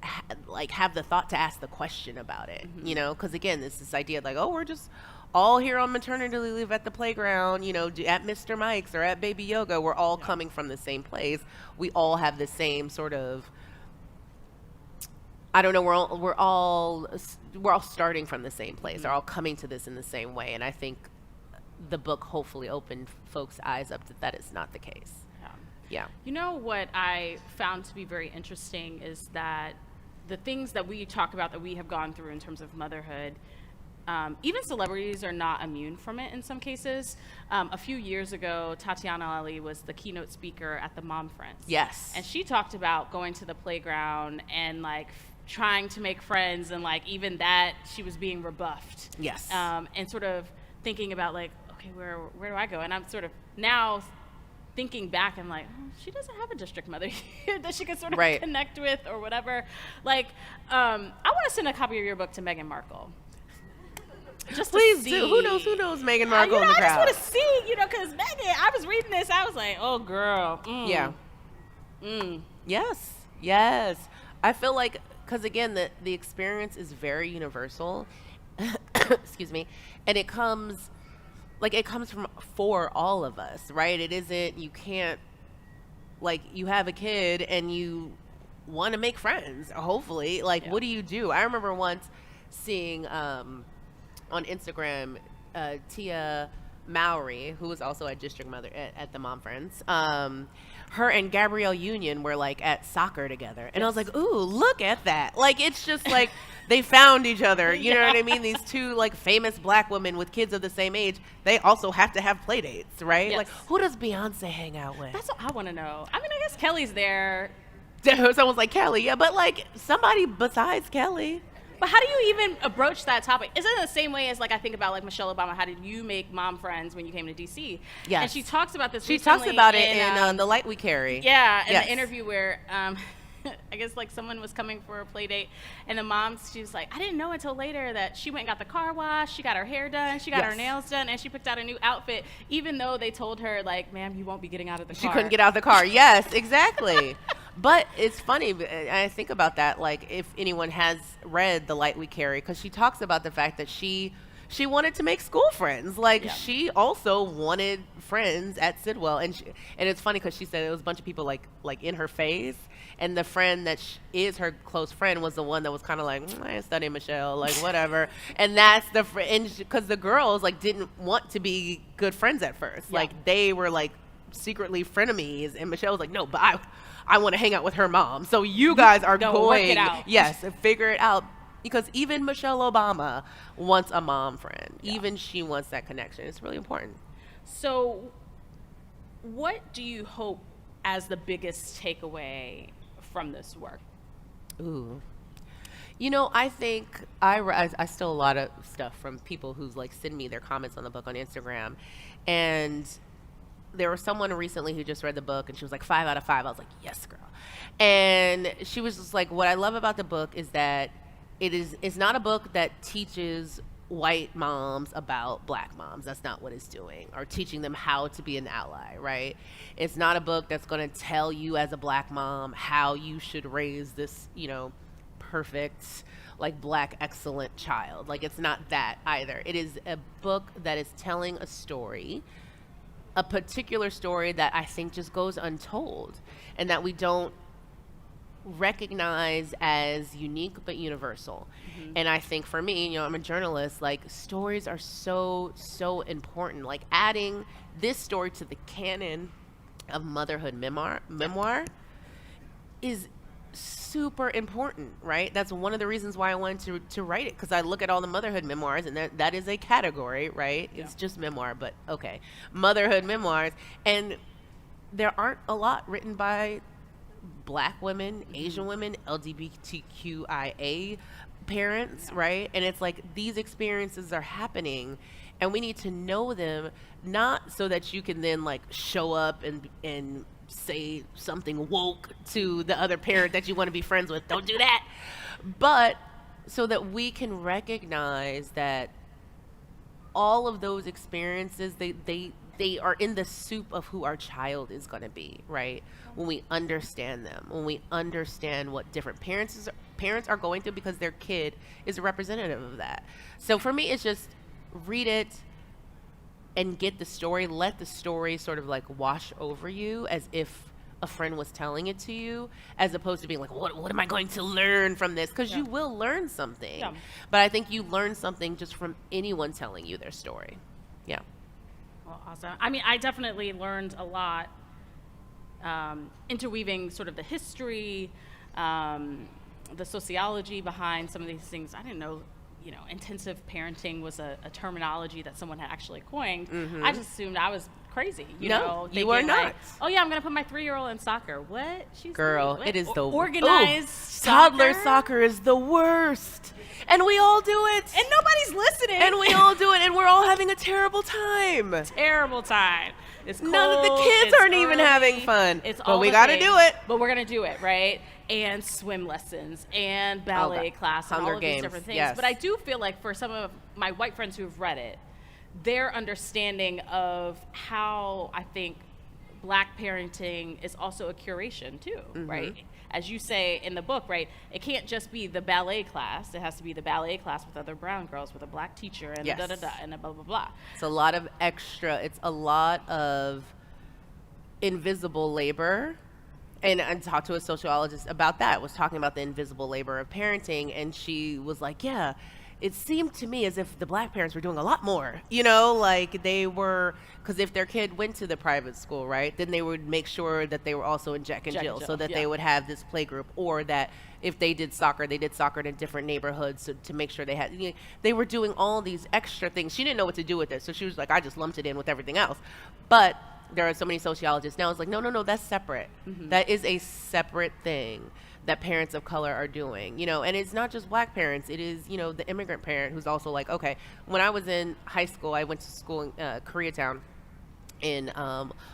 Speaker 2: have the thought to ask the question about it, you know? Because again, it's this idea like, oh, we're just all here on maternity leave at the playground, you know, at Mr. Mike's or at Baby Yoga. We're all coming from the same place. We all have the same sort of, I don't know, we're all starting from the same place. They're all coming to this in the same way. And I think the book hopefully opened folks' eyes up that is not the case. Yeah.
Speaker 1: You know what I found to be very interesting is that the things that we talk about that we have gone through in terms of motherhood, even celebrities are not immune from it in some cases. A few years ago, Tatiana Ali was the keynote speaker at the Mom Friends.
Speaker 2: Yes.
Speaker 1: And she talked about going to the playground and like trying to make friends, and like even that she was being rebuffed.
Speaker 2: Yes.
Speaker 1: And sort of thinking about like, okay, where do I go? And I'm sort of now thinking back and like, oh, she doesn't have a district mother here that she could sort of connect with or whatever. Like, I want to send a copy of your book to Meghan Markle. Just
Speaker 2: please
Speaker 1: see.
Speaker 2: do. Who knows Meghan Markle in the crowd?
Speaker 1: I just want to see, you know, because Meghan, I was reading this, I was like, oh girl.
Speaker 2: Yeah. Yes. I feel like, because again, the experience is very universal. Excuse me. And it comes from for all of us, right? It isn't, you can't, like, you have a kid and you want to make friends, hopefully. Like, what do you do? I remember once seeing on Instagram, Tia Mowry, who was also a district mother at the Mom Friends, her and Gabrielle Union were like at soccer together. And I was like, ooh, look at that. Like, it's just like they found each other. You know what I mean? These two like famous black women with kids of the same age, they also have to have play dates, right?
Speaker 1: Yes.
Speaker 2: Like, who does Beyonce hang out with?
Speaker 1: That's what I want to know. I mean, I guess Kelly's there.
Speaker 2: Someone's like, Kelly, yeah, but like somebody besides Kelly.
Speaker 1: But how do you even approach that topic? Is it the same way as like I think about like Michelle Obama? How did you make mom friends when you came to DC?
Speaker 2: Yes.
Speaker 1: And she talks about this.
Speaker 2: She
Speaker 1: recently
Speaker 2: talks about it in The Light We Carry.
Speaker 1: Yeah, in
Speaker 2: Yes.
Speaker 1: the interview where I guess like someone was coming for a play date, and the mom, she was like, I didn't know until later that she went and got the car washed, she got her hair done, she got her nails done, and she picked out a new outfit, even though they told her like, ma'am, you won't be getting out of the car.
Speaker 2: She couldn't get out of the car. Yes, exactly. But it's funny. I think about that. Like, if anyone has read The Light We Carry, because she talks about the fact that she wanted to make school friends. Like,
Speaker 1: Yeah.
Speaker 2: she also wanted friends at Sidwell, and it's funny because she said it was a bunch of people like in her face, and the friend that is her close friend was the one that was kind of like, I study Michelle, like whatever, and that's the and because the girls like didn't want to be good friends at first,
Speaker 1: Yeah.
Speaker 2: like they were like secretly frenemies, and Michelle was like, no, but I want to hang out with her mom, so you guys are
Speaker 1: No, work it
Speaker 2: going,
Speaker 1: out.
Speaker 2: yes, figure it out. Because even Michelle Obama wants a mom friend.
Speaker 1: Yeah.
Speaker 2: Even she wants that connection. It's really important.
Speaker 1: So, what do you hope as the biggest takeaway from this work?
Speaker 2: Ooh. You know, I think I steal a lot of stuff from people who's like send me their comments on the book on Instagram. And there was someone recently who just read the book and she was like 5 out of 5. I was like, yes, girl. And she was just like, what I love about the book is that it's not a book that teaches white moms about black moms. That's not what it's doing, or teaching them how to be an ally, right? It's not a book that's going to tell you as a black mom how you should raise this, perfect, like black excellent child. Like, it's not that either. It is a book that is telling a story, a particular story that I think just goes untold and that we don't recognize as unique but universal. And I think for me, I'm a journalist, like stories are so important. Like adding this story to the canon of motherhood memoir is super important, right? That's one of the reasons why I wanted to write it, because I look at all the motherhood memoirs and that is a category, right?
Speaker 1: Yeah.
Speaker 2: It's just memoir, but okay, motherhood memoirs, and there aren't a lot written by black women, Asian women, LGBTQIA parents, right? And it's like these experiences are happening and we need to know them, not so that you can then like show up and say something woke to the other parent that you want to be friends with. Don't do that. But so that we can recognize that all of those experiences, they are in the soup of who our child is going to be, right? When we understand them, when we understand what different parents are going through, because their kid is a representative of that. So for me, it's just read it and get the story. Let the story sort of like wash over you as if a friend was telling it to you, as opposed to being like, what am I going to learn from this? Because you will learn something.
Speaker 1: Yeah.
Speaker 2: But I think you learn something just from anyone telling you their story. Yeah.
Speaker 1: Well, awesome. I mean, I definitely learned a lot, interweaving sort of the history, the sociology behind some of these things. I didn't know, intensive parenting was a terminology that someone had actually coined. I just assumed I was crazy.
Speaker 2: No, you
Speaker 1: thinking
Speaker 2: are not.
Speaker 1: like, oh yeah, I'm gonna put my 3-year-old in soccer. What? She's
Speaker 2: Girl,
Speaker 1: what?
Speaker 2: it is the
Speaker 1: organized
Speaker 2: toddler soccer is the worst, and we all do it,
Speaker 1: and nobody's listening.
Speaker 2: and we all do it, and we're all having a terrible time.
Speaker 1: Terrible time. It's cold.
Speaker 2: None of the kids
Speaker 1: it's
Speaker 2: aren't even
Speaker 1: early,
Speaker 2: having fun.
Speaker 1: It's
Speaker 2: But
Speaker 1: all
Speaker 2: we
Speaker 1: the
Speaker 2: gotta
Speaker 1: things,
Speaker 2: do it.
Speaker 1: But we're gonna do it, right? And swim lessons and ballet
Speaker 2: God.
Speaker 1: class and
Speaker 2: Hunger
Speaker 1: all of these
Speaker 2: Games,
Speaker 1: different things.
Speaker 2: yes.
Speaker 1: But I do feel like for some of my white friends who've read it, their understanding of how I think black parenting is also a curation too, right? As you say in the book, right? It can't just be the ballet class. It has to be the ballet class with other brown girls with a black teacher and
Speaker 2: Yes.
Speaker 1: da da da and a blah blah blah.
Speaker 2: It's a lot of extra. It's a lot of invisible labor. And I talked to a sociologist about that. Was talking about the invisible labor of parenting, and she was like, "Yeah, it seemed to me as if the black parents were doing a lot more. Like they were, because if their kid went to the private school, right, then they would make sure that they were also in Jack and Jill, so that they would have this play group, or that if they did soccer in a different neighborhood, so to make sure they had, they were doing all these extra things. She didn't know what to do with it, so she was like, I just lumped it in with everything else, but." There are so many sociologists now. It's like, no, that's separate. That is a separate thing that parents of color are doing, and it's not just black parents. It is, the immigrant parent who's also like, okay, when I was in high school, I went to school in Koreatown in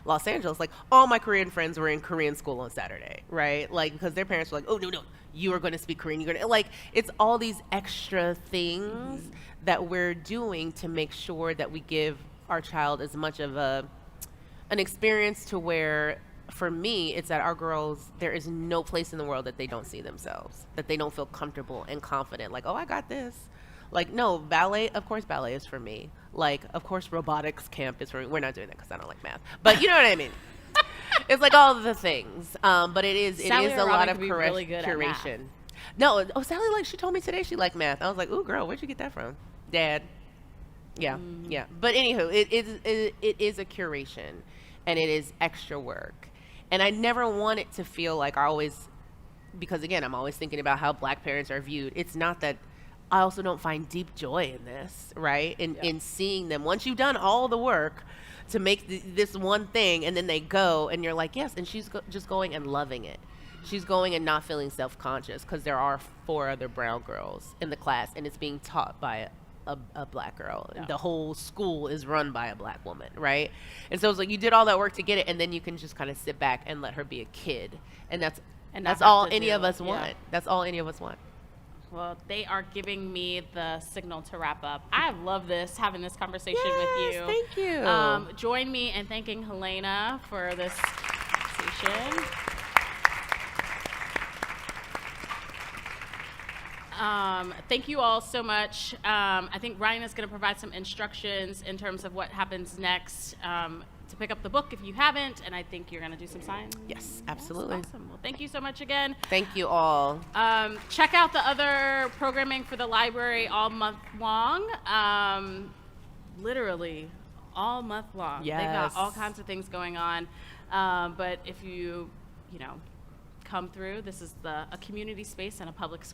Speaker 2: Los Angeles. Like all my Korean friends were in Korean school on Saturday, right? Like, because their parents were like, oh, no, you are going to speak Korean. You're going to, like, it's all these extra things that we're doing to make sure that we give our child as much of an experience to where for me, it's that our girls, there is no place in the world that they don't see themselves, that they don't feel comfortable and confident. Like, oh, I got this. Like, no, ballet, of course, ballet is for me. Like, of course, robotics camp is for me. We're not doing that because I don't like math. But you know what I mean? It's like all of the things. But it is
Speaker 1: Sally
Speaker 2: a
Speaker 1: or
Speaker 2: lot
Speaker 1: Robin
Speaker 2: of
Speaker 1: could be really good at math.
Speaker 2: curation. No, oh, Sally, like, she told me today she liked math. I was like, ooh, girl, where'd you get that from? Dad. Yeah, yeah. But anywho, it is a curation, and it is extra work. And I never want it to feel like I always, because again, I'm always thinking about how Black parents are viewed. It's not that. I also don't find deep joy in this, right? In seeing them. Once you've done all the work to make this one thing, and then they go, and you're like, yes, and she's just going and loving it. She's going and not feeling self-conscious because there are 4 other brown girls in the class, and it's being taught by a Black girl.
Speaker 1: Yeah.
Speaker 2: The whole school is run by a Black woman, right? And so it's like you did all that work to get it, and then you can just kind of sit back and let her be a kid, and
Speaker 1: not
Speaker 2: that's
Speaker 1: have
Speaker 2: all
Speaker 1: to
Speaker 2: any
Speaker 1: do
Speaker 2: of us
Speaker 1: it.
Speaker 2: want.
Speaker 1: Yeah.
Speaker 2: That's all any of us want.
Speaker 1: Well, they are giving me the signal to wrap up. I love having this conversation with
Speaker 2: Yes,
Speaker 1: you.
Speaker 2: thank you.
Speaker 1: Join me in thanking Helena for this conversation. Thank you all so much. I think Ryan is going to provide some instructions in terms of what happens next to pick up the book if you haven't, and I think you're going to do some signs.
Speaker 2: Yes, absolutely.
Speaker 1: Awesome. Well, thank you so much again.
Speaker 2: Thank you all.
Speaker 1: Check out the other programming for the library all month long. Literally all month long. They've got
Speaker 2: Yes.
Speaker 1: all kinds of things going on. But if you come through, this is a community space and a public